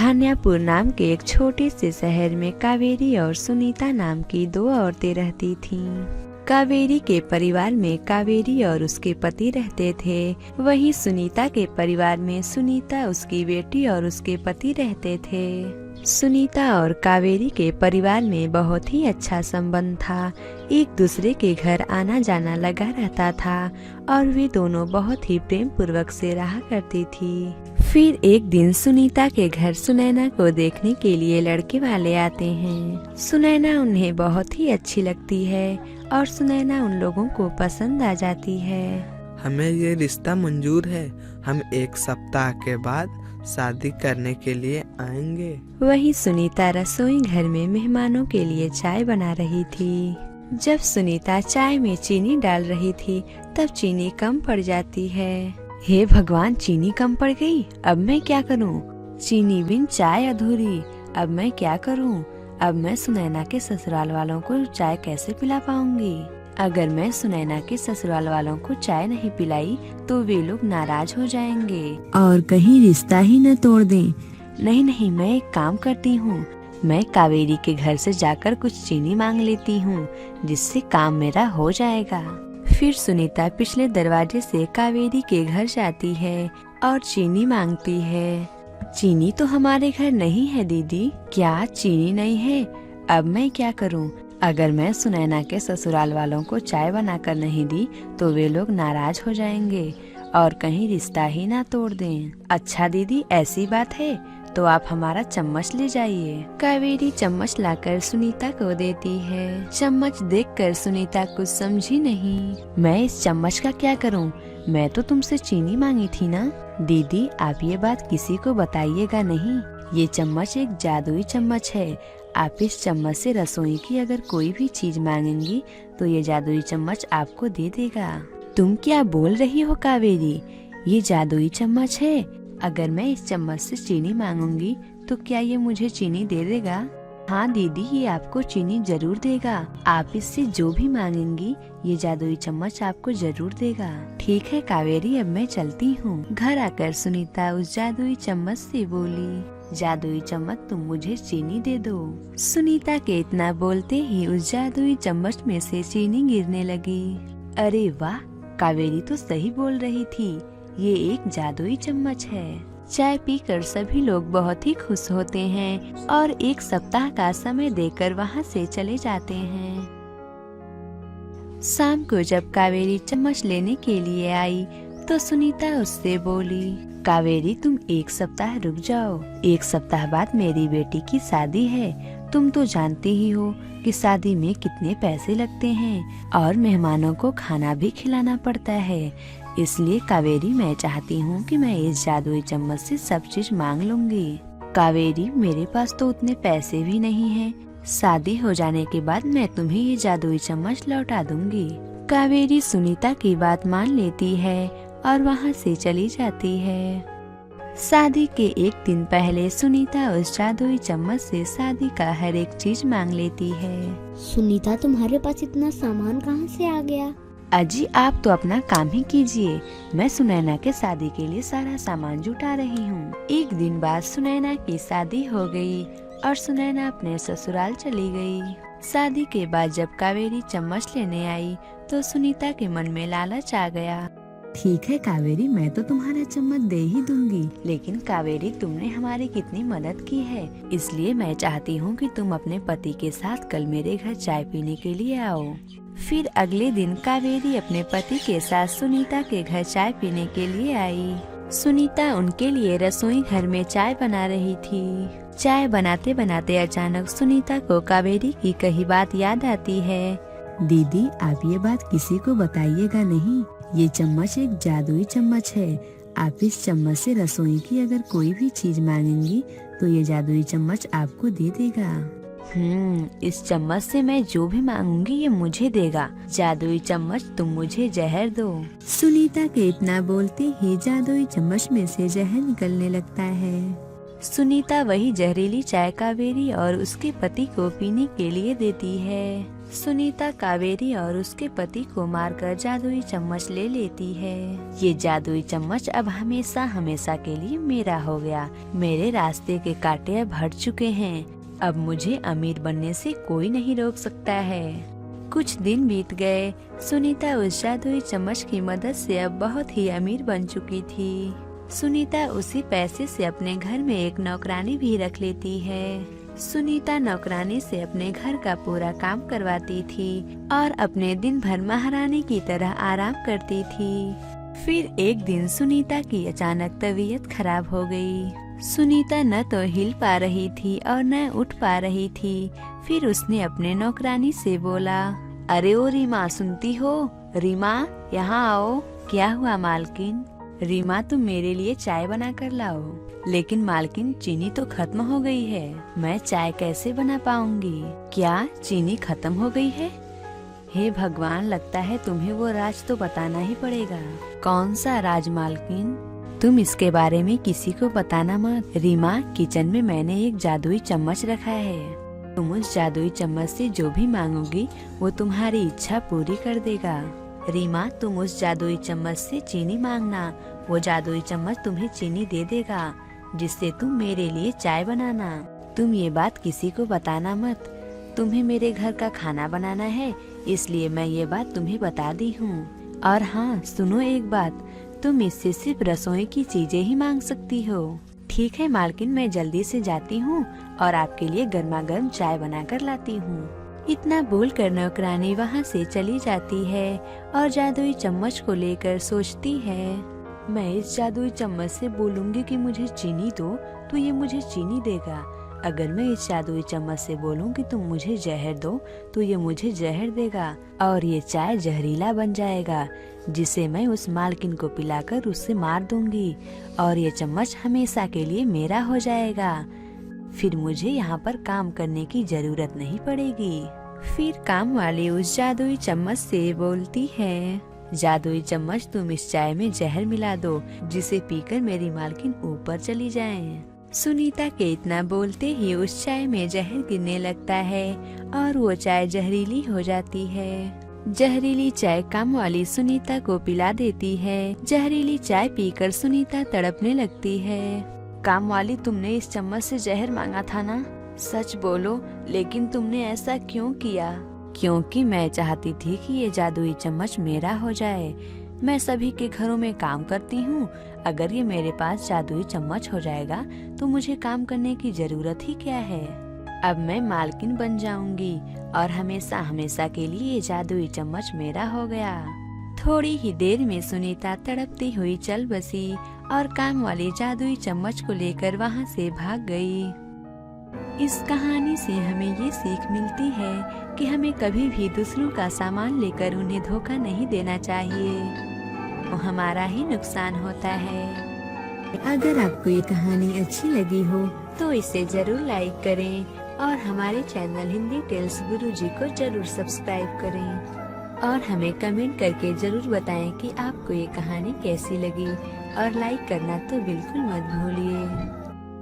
धान्यापुर नाम के एक छोटे से शहर में कावेरी और सुनीता नाम की दो औरतें रहती थीं। कावेरी के परिवार में कावेरी और उसके पति रहते थे। वहीं सुनीता के परिवार में सुनीता, उसकी बेटी और उसके पति रहते थे। सुनीता और कावेरी के परिवार में बहुत ही अच्छा संबंध था। एक दूसरे के घर आना जाना लगा रहता था और वे दोनों बहुत ही प्रेम पूर्वक से रहा करती थी। फिर एक दिन सुनीता के घर सुनैना को देखने के लिए लड़के वाले आते हैं। सुनैना उन्हें बहुत ही अच्छी लगती है और सुनैना उन लोगों को पसंद आ जाती है। हमें ये रिश्ता मंजूर है। हम 1 सप्ताह के बाद शादी करने के लिए आएंगे। वही सुनीता रसोई घर में मेहमानों के लिए चाय बना रही थी। जब सुनीता चाय में चीनी डाल रही थी तब चीनी कम पड़ जाती है। हे भगवान, चीनी कम पड़ गई, अब मैं क्या करूं? चीनी बिन चाय अधूरी, अब मैं क्या करूं? अब मैं सुनैना के ससुराल वालों को चाय कैसे पिला पाऊंगी? अगर मैं सुनैना के ससुराल वालों को चाय नहीं पिलाई तो वे लोग नाराज हो जाएंगे और कहीं रिश्ता ही न तोड़ दें। नहीं नहीं, मैं एक काम करती हूँ, मैं कावेरी के घर से जाकर कुछ चीनी मांग लेती हूँ, जिससे काम मेरा हो जाएगा। फिर सुनीता पिछले दरवाजे से कावेरी के घर जाती है और चीनी मांगती है। चीनी तो हमारे घर नहीं है दीदी। क्या चीनी नहीं है? अब मैं क्या करूँ? अगर मैं सुनैना के ससुराल वालों को चाय बनाकर नहीं दी तो वे लोग नाराज हो जाएंगे और कहीं रिश्ता ही ना तोड़ दें। अच्छा दीदी, ऐसी बात है तो आप हमारा चम्मच ले जाइए। कावेरी चम्मच लाकर सुनीता को देती है। चम्मच देखकर सुनीता कुछ समझी नहीं। मैं इस चम्मच का क्या करूं? मैं तो तुमसे चीनी मांगी थी ना। दीदी, आप ये बात किसी को बताइएगा नहीं। ये चम्मच एक जादुई चम्मच है। आप इस चम्मच से रसोई की अगर कोई भी चीज मांगेंगी तो ये जादुई चम्मच आपको दे देगा। तुम क्या बोल रही हो कावेरी? ये जादुई चम्मच है। अगर मैं इस चम्मच से चीनी मांगूंगी तो क्या ये मुझे चीनी दे देगा? हाँ दीदी, ये आपको चीनी जरूर देगा। आप इससे जो भी मांगेंगी ये जादुई चम्मच आपको जरूर देगा। ठीक है कावेरी, अब मैं चलती हूँ। घर आकर सुनीता उस जादुई चम्मच से बोली, जादुई चम्मच तुम मुझे चीनी दे दो। सुनीता के इतना बोलते ही उस जादुई चम्मच में से चीनी गिरने लगी। अरे वाह, कावेरी तो सही बोल रही थी, ये एक जादुई चम्मच है। चाय पीकर सभी लोग बहुत ही खुश होते हैं और 1 सप्ताह का समय देकर वहाँ से चले जाते हैं। शाम को जब कावेरी चम्मच लेने के लिए आई तो सुनीता उससे बोली, कावेरी तुम 1 सप्ताह रुक जाओ। 1 सप्ताह बाद मेरी बेटी की शादी है। तुम तो जानती ही हो कि शादी में कितने पैसे लगते हैं और मेहमानों को खाना भी खिलाना पड़ता है। इसलिए कावेरी, मैं चाहती हूँ कि मैं इस जादुई चम्मच से सब चीज मांग लूंगी। कावेरी, मेरे पास तो उतने पैसे भी नहीं हैं। शादी हो जाने के बाद मैं तुम्हें ये जादुई चम्मच लौटा दूंगी। कावेरी सुनीता की बात मान लेती है और वहाँ से चली जाती है। शादी के 1 दिन पहले सुनीता उस जादुई चम्मच से शादी का हर एक चीज मांग लेती है। सुनीता, तुम्हारे पास इतना सामान कहाँ से आ गया? अजी, आप तो अपना काम ही कीजिए। मैं सुनैना के शादी के लिए सारा सामान जुटा रही हूँ। 1 दिन बाद सुनैना की शादी हो गई और सुनैना अपने ससुराल चली गई। शादी के बाद जब कावेरी चम्मच लेने आई तो सुनीता के मन में लालच आ गया। ठीक है कावेरी, मैं तो तुम्हारा चम्मच दे ही दूंगी, लेकिन कावेरी तुमने हमारी कितनी मदद की है, इसलिए मैं चाहती हूँ कि तुम अपने पति के साथ कल मेरे घर चाय पीने के लिए आओ। फिर अगले दिन कावेरी अपने पति के साथ सुनीता के घर चाय पीने के लिए आई। सुनीता उनके लिए रसोई घर में चाय बना रही थी। चाय बनाते बनाते अचानक सुनीता को कावेरी की कही बात याद आती है। दीदी, आप ये बात किसी को बताइएगा नहीं। ये चम्मच एक जादुई चम्मच है। आप इस चम्मच से रसोई की अगर कोई भी चीज मांगेंगी तो ये जादुई चम्मच आपको दे देगा। इस चम्मच से मैं जो भी मांगूंगी ये मुझे देगा। जादुई चम्मच, तुम मुझे जहर दो। सुनीता के इतना बोलते ही जादुई चम्मच में से जहर निकलने लगता है। सुनीता वही जहरीली चाय कावेरी और उसके पति को पीने के लिए देती है। सुनीता कावेरी और उसके पति को मारकर जादुई चम्मच ले लेती है। ये जादुई चम्मच अब हमेशा हमेशा के लिए मेरा हो गया। मेरे रास्ते के कांटे अब हट चुके हैं। अब मुझे अमीर बनने से कोई नहीं रोक सकता है। कुछ दिन बीत गए। सुनीता उस जादुई चम्मच की मदद से अब बहुत ही अमीर बन चुकी थी। सुनीता उसी पैसे से अपने घर में एक नौकरानी भी रख लेती है। सुनीता नौकरानी से अपने घर का पूरा काम करवाती थी और अपने दिन भर महारानी की तरह आराम करती थी। फिर एक दिन सुनीता की अचानक तबीयत खराब हो गई। सुनीता न तो हिल पा रही थी और न उठ पा रही थी। फिर उसने अपने नौकरानी से बोला, अरे ओ रीमा, सुनती हो? रीमा, यहाँ आओ। क्या हुआ मालकिन? रीमा, तुम मेरे लिए चाय बना कर लाओ। लेकिन मालकिन, चीनी तो खत्म हो गई है। मैं चाय कैसे बना पाऊंगी? क्या चीनी खत्म हो गई है? हे भगवान, लगता है तुम्हें वो राज तो बताना ही पड़ेगा। कौन सा राज मालकिन? तुम इसके बारे में किसी को बताना मत। रीमा, किचन में मैंने एक जादुई चम्मच रखा है। तुम उस जादुई चम्मच से जो भी मांगोगी वो तुम्हारी इच्छा पूरी कर देगा। रीमा, तुम उस जादुई चम्मच से चीनी मांगना। वो जादुई चम्मच तुम्हें चीनी दे देगा, जिससे तुम मेरे लिए चाय बनाना। तुम ये बात किसी को बताना मत। तुम्हें मेरे घर का खाना बनाना है, इसलिए मैं ये बात तुम्हें बता दी हूँ। और हाँ, सुनो एक बात, तुम इससे सिर्फ रसोई की चीजें ही मांग सकती हो। ठीक है मालकिन, मैं जल्दी से जाती हूँ और आपके लिए गर्मा गर्म चाय बना कर लाती हूँ। इतना बोलकर नौकरानी वहाँ से चली जाती है और जादुई चम्मच को लेकर सोचती है, मैं इस जादुई चम्मच से बोलूंगी कि मुझे चीनी दो तो ये मुझे चीनी देगा। अगर मैं इस जादुई चम्मच से बोलूंगी तुम मुझे जहर दो तो ये मुझे जहर देगा और ये चाय जहरीला बन जाएगा, जिसे मैं उस मालकिन को पिलाकर उससे मार दूंगी और ये चम्मच हमेशा के लिए मेरा हो जाएगा। फिर मुझे यहाँ पर काम करने की जरूरत नहीं पड़ेगी। फिर काम वाली उस जादुई चम्मच से बोलती है, जादुई चम्मच, तुम इस चाय में जहर मिला दो, जिसे पीकर मेरी मालकिन ऊपर चली जाए। सुनीता के इतना बोलते ही उस चाय में जहर गिरने लगता है और वो चाय जहरीली हो जाती है। जहरीली चाय काम वाली सुनीता को पिला देती है। जहरीली चाय पीकर सुनीता तड़पने लगती है। काम वाली, तुमने इस चम्मच से जहर मांगा था ना? सच बोलो, लेकिन तुमने ऐसा क्यों किया? क्योंकि मैं चाहती थी कि ये जादुई चम्मच मेरा हो जाए। मैं सभी के घरों में काम करती हूँ। अगर ये मेरे पास जादुई चम्मच हो जाएगा तो मुझे काम करने की जरूरत ही क्या है। अब मैं मालकिन बन जाऊंगी और हमेशा हमेशा के लिए ये जादुई चम्मच मेरा हो गया। थोड़ी ही देर में सुनीता तड़पती हुई चल बसी और काम वाली जादुई चम्मच को लेकर वहाँ से भाग गई। इस कहानी से हमें ये सीख मिलती है कि हमें कभी भी दूसरों का सामान लेकर उन्हें धोखा नहीं देना चाहिए, वो हमारा ही नुकसान होता है। अगर आपको ये कहानी अच्छी लगी हो तो इसे जरूर लाइक करें और हमारे चैनल हिंदी टेल्स गुरुजी को जरूर सब्सक्राइब करें और हमें कमेंट करके जरूर बताएं कि आपको ये कहानी कैसी लगी और लाइक करना तो बिल्कुल मत भूलिए।